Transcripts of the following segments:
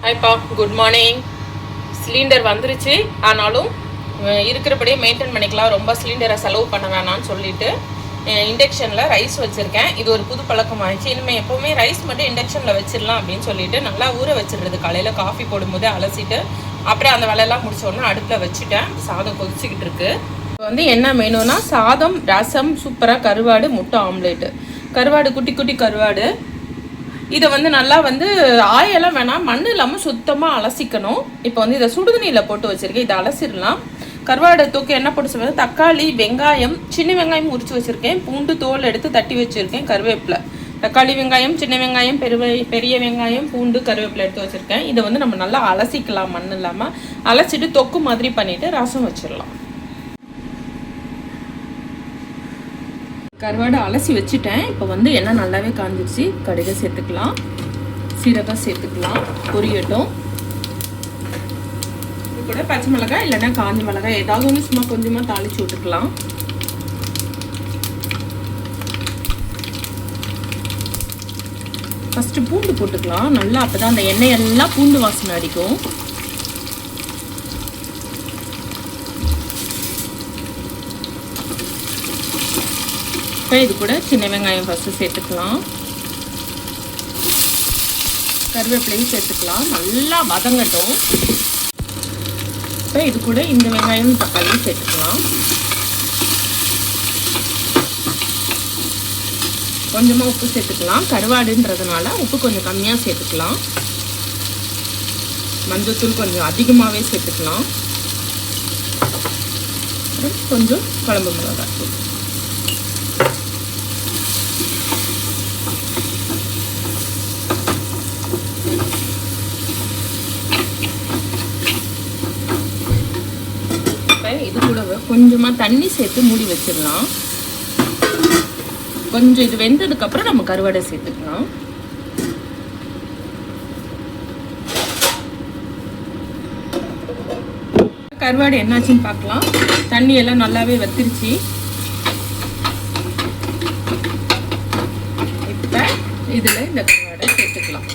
ஹாய்ப்பா, good morning. Cylinder வந்துருச்சு, ஆனாலும் இருக்கிறபடியே maintain பண்ணிக்கலாம். ரொம்ப சிலிண்டரை செலவு பண்ண வேணாம்னு சொல்லிட்டு இண்டக்ஷனில் ரைஸ் வச்சுருக்கேன். இது ஒரு புது பழக்கம் ஆயிடுச்சு. இனிமேல் எப்போவுமே ரைஸ் மட்டும் இண்டக்ஷனில் வச்சிடலாம் அப்படின்னு சொல்லிட்டு நல்லா ஊற வச்சிடுறது. காலையில் காஃபி போடும்போது அலசிட்டு அப்புறம் அந்த வேலையெல்லாம் முடிச்சோடனே அடுப்பில் வச்சுட்டேன். சாதம் கொதிச்சிக்கிட்டு இருக்கு. இப்போ வந்து என்ன மெனுனா சாதம், ரசம், சூப்பராக கருவாடு, முட்டை ஆம்லேட்டு. கருவாடு குட்டி குட்டி கருவாடு. இதை வந்து நல்லா வந்து ஆயெல்லாம் வேணாம், மண் இல்லாமல் சுத்தமாக அலசிக்கணும். இப்போ வந்து இதை சுடுதண்ணியில் போட்டு வச்சுருக்கேன். இதை அலசிடலாம். கருவாடை தூக்கி என்ன போட்டு சொல்லுவது, தக்காளி, வெங்காயம், சின்ன வெங்காயம் உரிச்சு வச்சுருக்கேன், பூண்டு தோல் எடுத்து தட்டி வச்சுருக்கேன், கருவேப்பிலை, தக்காளி, வெங்காயம், சின்ன வெங்காயம், பெரிய வெங்காயம், பூண்டு, கருவேப்பிலை எடுத்து வச்சுருக்கேன். இதை வந்து நம்ம நல்லா அலசிக்கலாம், மண் இல்லாமல் அலசிட்டு தொக்கு மாதிரி பண்ணிவிட்டு ரசம் வச்சிடலாம். கருவாடை அலசி வச்சுட்டேன். இப்போ வந்து எண்ணெய் நல்லாவே காஞ்சிருச்சு. கடுகு சேர்த்துக்கலாம், சீரகம் சேர்த்துக்கலாம், பொரியட்டும். இது கூட பச்சை மிளகாய் இல்லைன்னா காஞ்ச மிளகாய் ஏதாவது ஒன்று சும்மா கொஞ்சமாக தாளித்து விட்டுக்கலாம். ஃபஸ்ட்டு பூண்டு போட்டுக்கலாம் நல்லா, அப்போ தான் அந்த எண்ணெய் எல்லாம் பூண்டு வாசனை அடிக்கும். இது கூட சின்ன வெங்காயம் ஃபஸ்ட்டு சேர்த்துக்கலாம், கருவேப்பிலையும் சேர்த்துக்கலாம், நல்லா வதங்கட்டும். இப்போ இது கூட இந்த வெங்காயம் தக்காளியும் சேர்த்துக்கலாம். கொஞ்சமாக உப்பு சேர்த்துக்கலாம். கருவாடுன்றதுனால உப்பு கொஞ்சம் கம்மியாக சேர்த்துக்கலாம். மஞ்சள்தூள் கொஞ்சம் அதிகமாகவே சேர்த்துக்கலாம். கொஞ்சம் குழம்பு மிளகாய் தூள். இது கூட கொஞ்சமாக தண்ணி சேர்த்து மூடி வச்சிடலாம். கொஞ்சம் இது வெந்ததுக்கப்புறம் நம்ம கருவாடை சேர்த்துக்கலாம். கருவாடு என்னாச்சுன்னு பார்க்கலாம். தண்ணி எல்லாம் நல்லாவே வத்திருச்சு. இப்போ இதில் இந்த கருவாடை சேர்த்துக்கலாம்.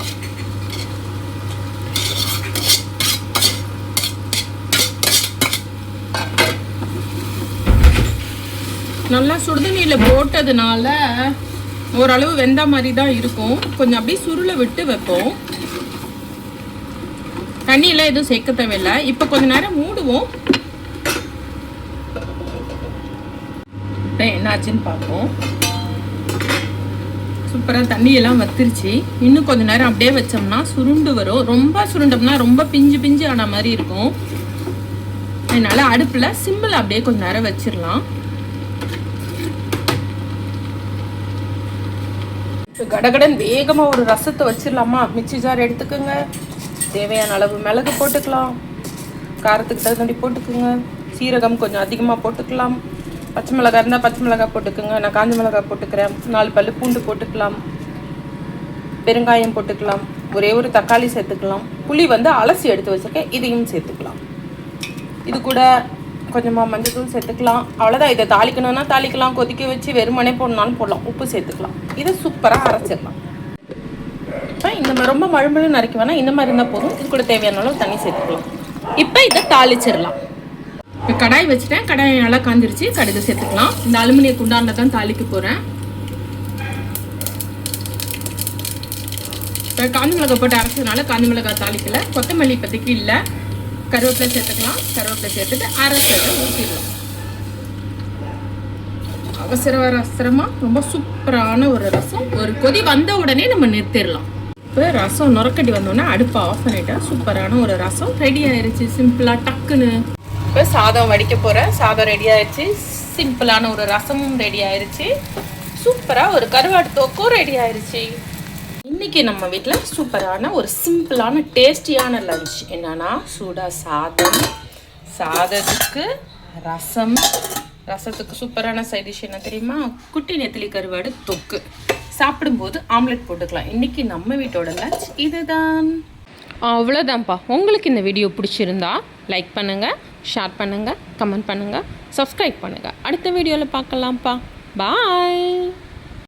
நல்லா சுடுதண்ணியில் போட்டதுனால ஓரளவு வெந்த மாதிரி தான் இருக்கும். கொஞ்சம் அப்படியே சுருளை விட்டு வைப்போம். தண்ணியெல்லாம் எதுவும் சேர்க்க தேவையில்லை. இப்போ கொஞ்ச நேரம் மூடுவோம். இப்போ என்னாச்சுன்னு பார்ப்போம். சூப்பராக தண்ணியெல்லாம் வத்திருச்சு. இன்னும் கொஞ்ச நேரம் அப்படியே வச்சோம்னா சுருண்டு வரும். ரொம்ப சுருண்டோம்னா ரொம்ப பிஞ்சு பிஞ்சு ஆன மாதிரி இருக்கும். அதனால அடுப்பில் சிம்பிள் அப்படியே கொஞ்ச நேரம் வச்சிடலாம். கடகடன் வேகமாக ஒரு ரசத்தை வச்சிடலாமா? மிக்சி ஜார் எடுத்துக்கோங்க. தேவையான அளவு மிளகு போட்டுக்கலாம், காரத்துக்கு தகுந்த போட்டுக்குங்க. சீரகம் கொஞ்சம் அதிகமாக போட்டுக்கலாம். பச்சை மிளகாய் இருந்தால் பச்சை மிளகாய் போட்டுக்குங்க. நான் காஞ்ச மிளகாய் போட்டுக்கிறேன். 4 பல்லு பூண்டு போட்டுக்கலாம். பெருங்காயம் போட்டுக்கலாம். ஒரே ஒரு தக்காளி சேர்த்துக்கலாம். புளி வந்து அலசி எடுத்து வச்சுருக்கேன், இதையும் சேர்த்துக்கலாம். இது கூட கொஞ்சமாக மஞ்சள் தூள் சேர்த்துக்கலாம். அவ்வளோதான். இதை தாளிக்கணும்னா தாளிக்கலாம், கொதிக்க வச்சு வெறுமனே போடணும்னாலும் போடலாம். உப்பு சேர்த்துக்கலாம். இதை சூப்பராக அரைச்சிடலாம். இப்போ இந்த மாதிரி ரொம்ப மழுமழுன்னு அரைக்க வேணாம், இந்த மாதிரி இருந்தால் போதும். இது கூட தேவையான அளவு தண்ணி சேர்த்துக்கலாம். இப்போ இதை தாளிச்சிடலாம். இப்போ கடாய் வச்சுட்டேன். கடாய் நல்லா காஞ்சிருச்சு. கடுகு சேர்த்துக்கலாம். இந்த அலுமினிய குண்டானில் தான் தாளிக்க போகிறேன். இப்போ காஞ்ச மிளகாய் போட்டு அரைச்சதுனால காஞ்ச மிளகாய் தாளிக்கலை. கொத்தமல்லி இப்போதைக்கு இல்லை. கருவேப்பிலை சேர்த்துக்கலாம். கருவேப்பிலை சேர்த்துட்டு அரைச்சதை ஊற்றிடலாம். அவசரமாக ரொம்ப சூப்பரான ஒரு ரசம். ஒரு கொதி வந்த உடனே நம்ம நிறுத்திடலாம். இப்போ ரசம் நுரக்கடி வந்தோடனே அடுப்பை ஆஃப் பண்ணிட்டா சூப்பரான ஒரு ரசம் ரெடி ஆயிடுச்சு. சிம்பிளாக டக்குன்னு. இப்போ சாதம் வடிக்க போகிறேன். சாதம் ரெடி ஆயிடுச்சு. சிம்பிளான ஒரு ரசமும் ரெடி ஆயிடுச்சு. சூப்பராக ஒரு கருவாடு தொக்கும் ரெடி ஆயிடுச்சு. இன்றைக்கி நம்ம வீட்டில் சூப்பரான ஒரு சிம்பிளான டேஸ்டியான லஞ்ச் என்னன்னா சூடாக சாதம், சாதத்துக்கு ரசம், ரசத்துக்கு சூப்பரான சைட் டிஷ் என்ன தெரியுமா? குட்டி நெத்திலி கருவாடு தொக்கு. சாப்பிடும்போது ஆம்லெட் போட்டுக்கலாம். இன்றைக்கி நம்ம வீட்டோட லஞ்ச் இதுதான். அவ்வளோதான்ப்பா. உங்களுக்கு இந்த வீடியோ பிடிச்சிருந்தா லைக் பண்ணுங்கள், ஷேர் பண்ணுங்கள், கமெண்ட் பண்ணுங்கள், சப்ஸ்கிரைப் பண்ணுங்கள். அடுத்த வீடியோவில் பார்க்கலாம்ப்பா. பாய்.